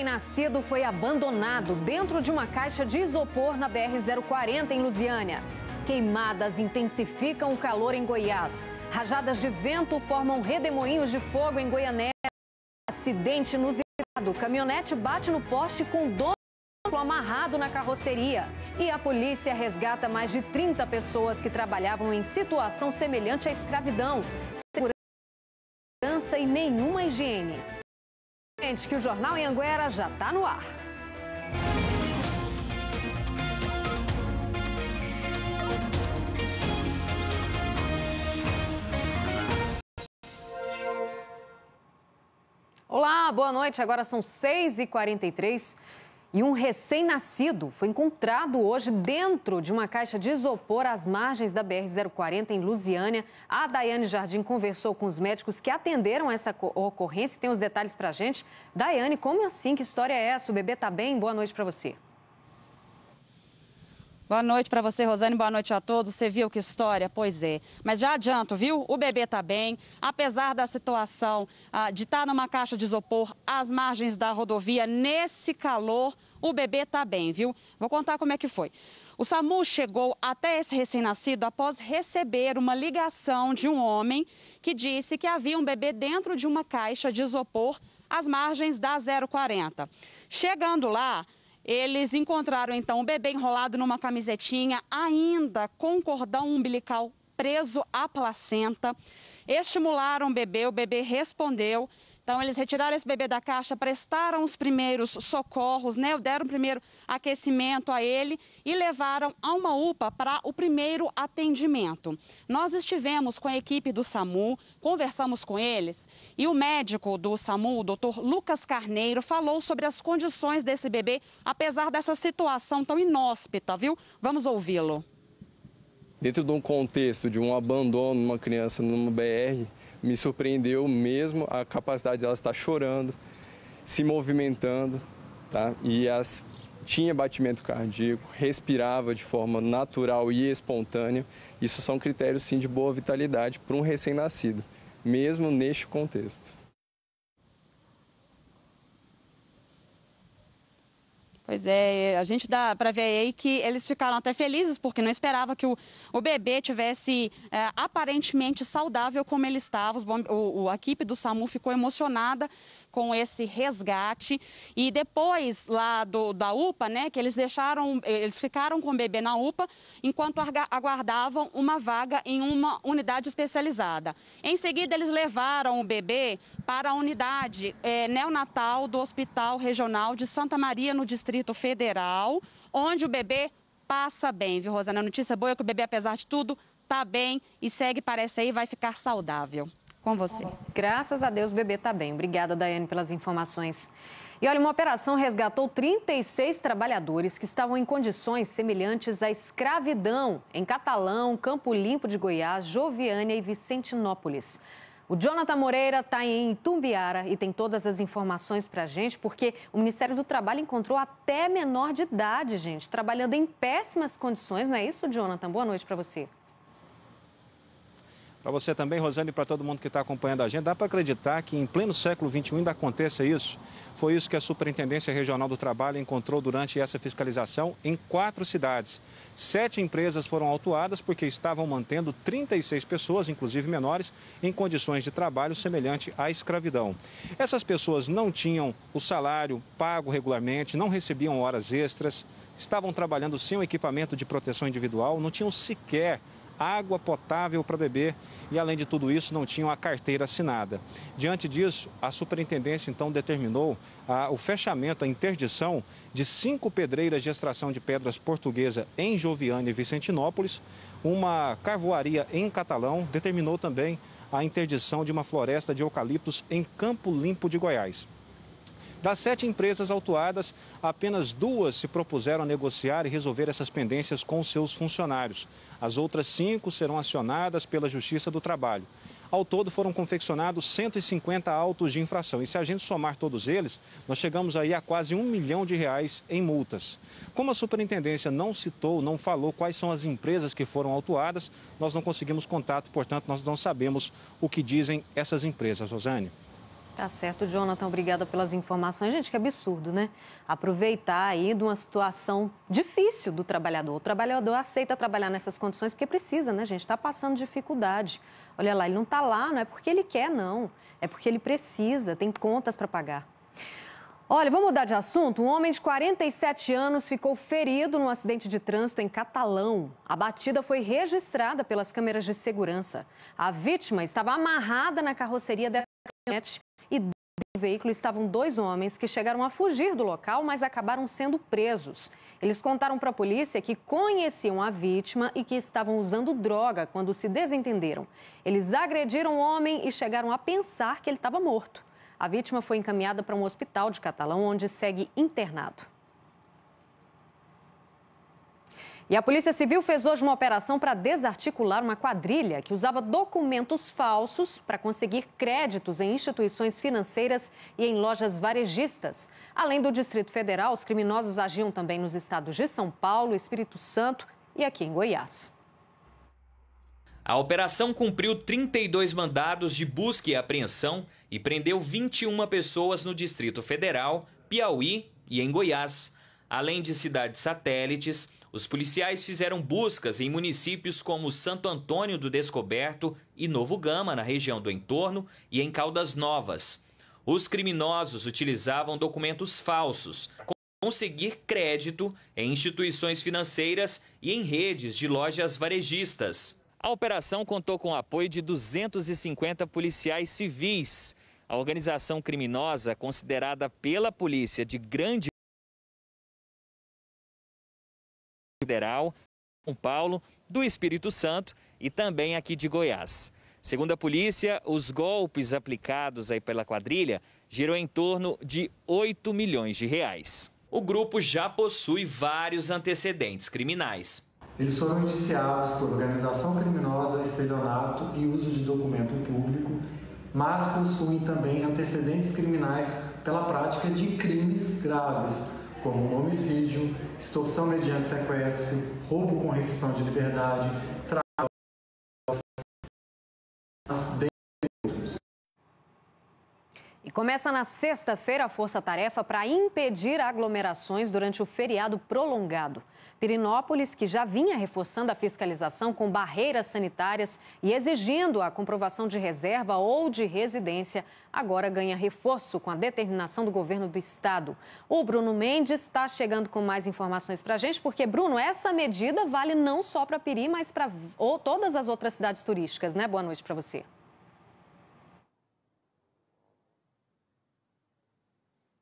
recém-nascido foi abandonado dentro de uma caixa de isopor na BR-040 em Lusiânia. Queimadas intensificam o calor em Goiás. Rajadas de vento formam redemoinhos de fogo em Goianésia. Acidente inusitado. Caminhonete bate no poste com dono amarrado na carroceria. E a polícia resgata mais de 30 pessoas que trabalhavam em situação semelhante à escravidão. Segurança e nenhuma higiene. Gente, que o Jornal Anhanguera já está no ar. Olá, boa noite. Agora são 6h43 e um recém-nascido foi encontrado hoje dentro de uma caixa de isopor às margens da BR-040 em Lusiânia. A Daiane Jardim conversou com os médicos que atenderam essa ocorrência e tem os detalhes pra gente. Daiane, como assim? Que história é essa? O bebê tá bem? Boa noite para você. Boa noite para você, Rosane. Boa noite a todos. Você viu que história? Pois é. Mas já adianto, viu? O bebê está bem. Apesar da situação de estar numa caixa de isopor às margens da rodovia, nesse calor, o bebê está bem, viu? Vou contar como é que foi. O SAMU chegou até esse recém-nascido após receber uma ligação de um homem que disse que havia um bebê dentro de uma caixa de isopor às margens da 040. Chegando lá, eles encontraram, então, o bebê enrolado numa camisetinha, ainda com cordão umbilical preso à placenta. Estimularam o bebê respondeu. Então, eles retiraram esse bebê da caixa, prestaram os primeiros socorros, né? Deram o primeiro aquecimento a ele e levaram a uma UPA para o primeiro atendimento. Nós estivemos com a equipe do SAMU, conversamos com eles e o médico do SAMU, o Dr. Lucas Carneiro, falou sobre as condições desse bebê, apesar dessa situação tão inóspita, viu? Vamos ouvi-lo. Dentro de um contexto de um abandono de uma criança numa BR, me surpreendeu mesmo a capacidade dela estar chorando, se movimentando, tá? Tinha batimento cardíaco, respirava de forma natural e espontânea. Isso são critérios, sim, de boa vitalidade para um recém-nascido, mesmo neste contexto. Pois é, a gente dá para ver aí que eles ficaram até felizes porque não esperava que o bebê tivesse aparentemente saudável como ele estava. A equipe do SAMU ficou emocionada com esse resgate e depois lá da UPA, né, que eles ficaram com o bebê na UPA enquanto aguardavam uma vaga em uma unidade especializada. Em seguida, eles levaram o bebê para a unidade neonatal do Hospital Regional de Santa Maria, no Distrito Federal, onde o bebê passa bem, viu, Rosana? A notícia boa é que o bebê, apesar de tudo, está bem e segue, parece aí, vai ficar saudável. Com você. Graças a Deus o bebê está bem. Obrigada, Daiane, pelas informações. E olha, uma operação resgatou 36 trabalhadores que estavam em condições semelhantes à escravidão em Catalão, Campo Limpo de Goiás, Joviânia e Vicentinópolis. O Jonathan Moreira está em Itumbiara e tem todas as informações para a gente, porque o Ministério do Trabalho encontrou até menor de idade, gente, trabalhando em péssimas condições. Não é isso, Jonathan? Boa noite para você. Para você também, Rosane, e para todo mundo que está acompanhando a gente, dá para acreditar que em pleno século XXI ainda aconteça isso? Foi isso que a Superintendência Regional do Trabalho encontrou durante essa fiscalização em 4 cidades. 7 empresas foram autuadas porque estavam mantendo 36 pessoas, inclusive menores, em condições de trabalho semelhante à escravidão. Essas pessoas não tinham o salário pago regularmente, não recebiam horas extras, estavam trabalhando sem o equipamento de proteção individual, não tinham sequer água potável para beber e, além de tudo isso, não tinham a carteira assinada. Diante disso, a superintendência então determinou o fechamento, a interdição de 5 pedreiras de extração de pedras portuguesa em Joviânia e Vicentinópolis, uma carvoaria em Catalão, determinou também a interdição de uma floresta de eucaliptos em Campo Limpo de Goiás. Das 7 empresas autuadas, apenas 2 se propuseram a negociar e resolver essas pendências com seus funcionários. As outras 5 serão acionadas pela Justiça do Trabalho. Ao todo, foram confeccionados 150 autos de infração. E se a gente somar todos eles, nós chegamos aí a quase R$1 milhão em multas. Como a superintendência não citou, não falou quais são as empresas que foram autuadas, nós não conseguimos contato, portanto, nós não sabemos o que dizem essas empresas, Rosane. Tá certo, Jonathan, obrigada pelas informações. Gente, que absurdo, né? Aproveitar aí de uma situação difícil do trabalhador. O trabalhador aceita trabalhar nessas condições porque precisa, né, gente? Está passando dificuldade. Olha lá, ele não está lá, não é porque ele quer, não. É porque ele precisa, tem contas para pagar. Olha, vamos mudar de assunto. Um homem de 47 anos ficou ferido num acidente de trânsito em Catalão. A batida foi registrada pelas câmeras de segurança. A vítima estava amarrada na carroceria da caminhonete e dentro do veículo estavam 2 homens que chegaram a fugir do local, mas acabaram sendo presos. Eles contaram para a polícia que conheciam a vítima e que estavam usando droga quando se desentenderam. Eles agrediram o homem e chegaram a pensar que ele estava morto. A vítima foi encaminhada para um hospital de Catalão, onde segue internado. E a Polícia Civil fez hoje uma operação para desarticular uma quadrilha que usava documentos falsos para conseguir créditos em instituições financeiras e em lojas varejistas. Além do Distrito Federal, os criminosos agiam também nos estados de São Paulo, Espírito Santo e aqui em Goiás. A operação cumpriu 32 mandados de busca e apreensão e prendeu 21 pessoas no Distrito Federal, Piauí e em Goiás. Além de cidades satélites, os policiais fizeram buscas em municípios como Santo Antônio do Descoberto e Novo Gama, na região do entorno, e em Caldas Novas. Os criminosos utilizavam documentos falsos para conseguir crédito em instituições financeiras e em redes de lojas varejistas. A operação contou com o apoio de 250 policiais civis. A organização criminosa, considerada pela polícia de grande federal, São Paulo, do Espírito Santo e também aqui de Goiás. Segundo a polícia, os golpes aplicados aí pela quadrilha giram em torno de 8 milhões de reais. O grupo já possui vários antecedentes criminais. Eles foram indiciados por organização criminosa, estelionato e uso de documento público, mas possuem também antecedentes criminais pela prática de crimes graves, como homicídio, extorsão mediante sequestro, roubo com restrição de liberdade, tráfico, dentre outros. E começa na sexta-feira a força-tarefa para impedir aglomerações durante o feriado prolongado. Pirenópolis, que já vinha reforçando a fiscalização com barreiras sanitárias e exigindo a comprovação de reserva ou de residência, agora ganha reforço com a determinação do governo do estado. O Bruno Mendes está chegando com mais informações para a gente, porque, Bruno, essa medida vale não só para Piri, mas para todas as outras cidades turísticas, né? Boa noite para você.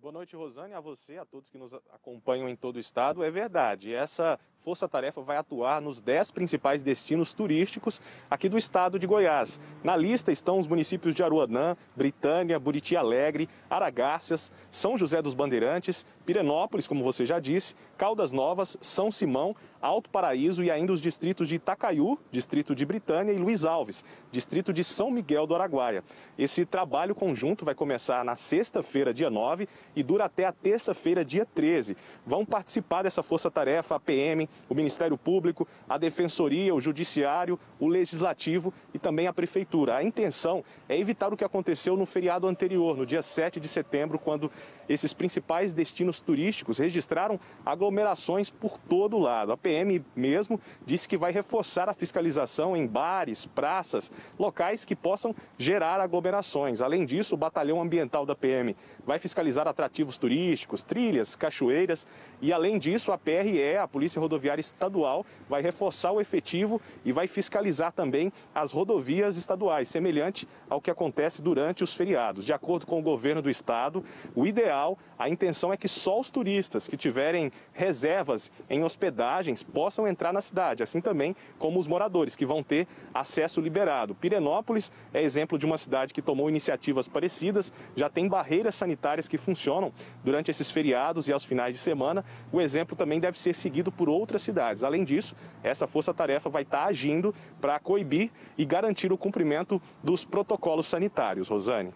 Boa noite, Rosane, a você, a todos que nos acompanham em todo o estado. É verdade, essa força-tarefa vai atuar nos 10 principais destinos turísticos aqui do estado de Goiás. Na lista estão os municípios de Aruanã, Britânia, Buriti Alegre, Aragáceas, São José dos Bandeirantes, Pirenópolis, como você já disse, Caldas Novas, São Simão, Alto Paraíso e ainda os distritos de Itacaiú, distrito de Britânia, e Luiz Alves, distrito de São Miguel do Araguaia. Esse trabalho conjunto vai começar na sexta-feira, dia 9, e dura até a terça-feira, dia 13. Vão participar dessa força-tarefa a PM, o Ministério Público, a Defensoria, o Judiciário, o Legislativo e também a Prefeitura. A intenção é evitar o que aconteceu no feriado anterior, no dia 7 de setembro, quando esses principais destinos turísticos registraram aglomerações por todo lado. A PM mesmo disse que vai reforçar a fiscalização em bares, praças, locais que possam gerar aglomerações. Além disso, o Batalhão Ambiental da PM vai fiscalizar atrativos turísticos, trilhas, cachoeiras e, além disso, a PRE, a Polícia Rodoviária Estadual, vai reforçar o efetivo e vai fiscalizar também as rodovias estaduais, semelhante ao que acontece durante os feriados. De acordo com o governo do estado, o ideal, a intenção é que só os turistas que tiverem reservas em hospedagens possam entrar na cidade, assim também como os moradores, que vão ter acesso liberado. Pirenópolis é exemplo de uma cidade que tomou iniciativas parecidas, já tem barreiras sanitárias que funcionam durante esses feriados e aos finais de semana. O exemplo também deve ser seguido por outras cidades. Além disso, essa força-tarefa vai estar agindo para coibir e garantir o cumprimento dos protocolos sanitários. Rosane.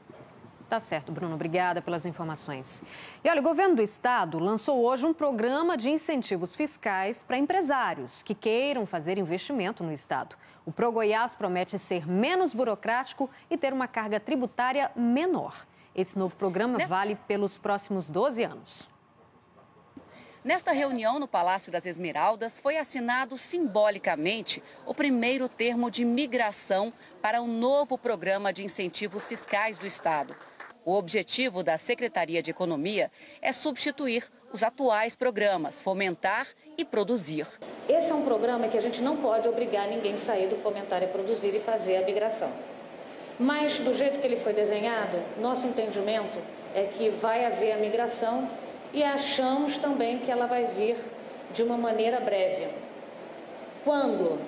Tá certo, Bruno. Obrigada pelas informações. E olha, o governo do estado lançou hoje um programa de incentivos fiscais para empresários que queiram fazer investimento no estado. O ProGoiás promete ser menos burocrático e ter uma carga tributária menor. Esse novo programa vale pelos próximos 12 anos. Nesta reunião no Palácio das Esmeraldas, foi assinado simbolicamente o primeiro termo de migração para o novo programa de incentivos fiscais do Estado. O objetivo da Secretaria de Economia é substituir os atuais programas Fomentar e Produzir. Esse é um programa que a gente não pode obrigar ninguém a sair do Fomentar e Produzir e fazer a migração. Mas, do jeito que ele foi desenhado, nosso entendimento é que vai haver a migração e achamos também que ela vai vir de uma maneira breve. Quando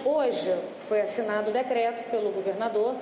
hoje foi assinado o decreto pelo governador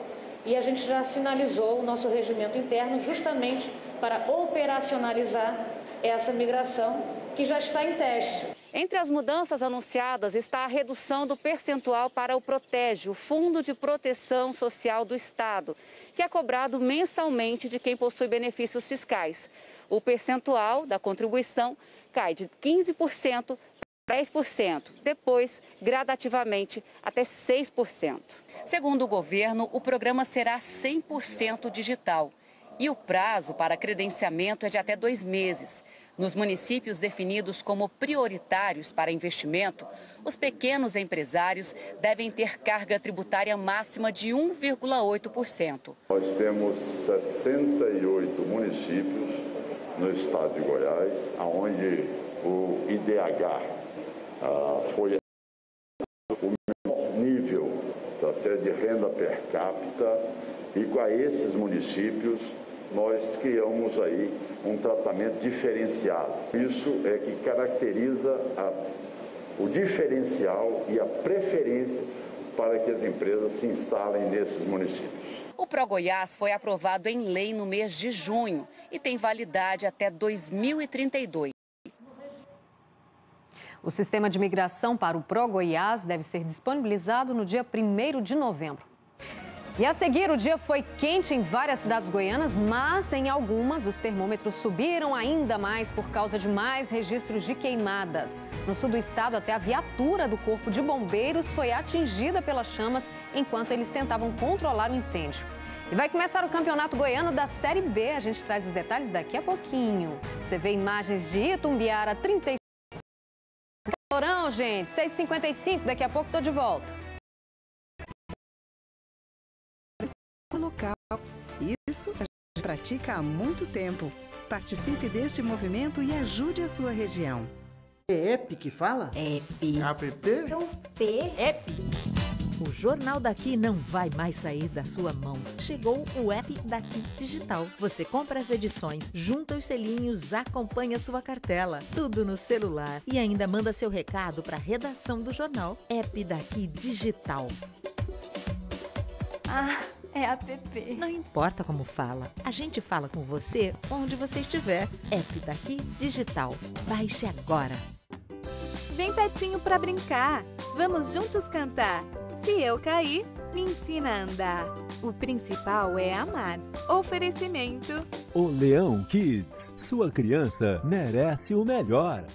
e a gente já finalizou o nosso regimento interno justamente para operacionalizar essa migração que já está em teste. Entre as mudanças anunciadas está a redução do percentual para o Protege, o Fundo de Proteção Social do Estado, que é cobrado mensalmente de quem possui benefícios fiscais. O percentual da contribuição cai de 15% para 10%, depois, gradativamente, até 6%. Segundo o governo, o programa será 100% digital e o prazo para credenciamento é de até 2 meses. Nos municípios definidos como prioritários para investimento, os pequenos empresários devem ter carga tributária máxima de 1,8%. Nós temos 68 municípios no estado de Goiás, onde o IDH foi o menor nível da série de renda per capita, e com esses municípios nós criamos aí um tratamento diferenciado. Isso é que caracteriza o diferencial e a preferência para que as empresas se instalem nesses municípios. O ProGoiás foi aprovado em lei no mês de junho e tem validade até 2032. O sistema de migração para o ProGoiás deve ser disponibilizado no dia 1º de novembro. E a seguir, o dia foi quente em várias cidades goianas, mas em algumas os termômetros subiram ainda mais por causa de mais registros de queimadas. No sul do estado, até a viatura do Corpo de Bombeiros foi atingida pelas chamas enquanto eles tentavam controlar o incêndio. E vai começar o Campeonato Goiano da Série B. A gente traz os detalhes daqui a pouquinho. Você vê imagens de Itumbiara, 35. Calorão, gente, 6h55, daqui a pouco tô de volta. Local. Isso a gente pratica há muito tempo. Participe deste movimento e ajude a sua região. É app que fala? App. App? Então, app. O Jornal Daqui não vai mais sair da sua mão. Chegou o app Daqui Digital. Você compra as edições, junta os selinhos, acompanha sua cartela. Tudo no celular. E ainda manda seu recado para a redação do jornal. App Daqui Digital. É app. Não importa como fala, a gente fala com você onde você estiver. App Daqui Digital. Baixe agora. Vem pertinho pra brincar. Vamos juntos cantar. Se eu cair, me ensina a andar. O principal é amar. Oferecimento. O Leão Kids. Sua criança merece o melhor.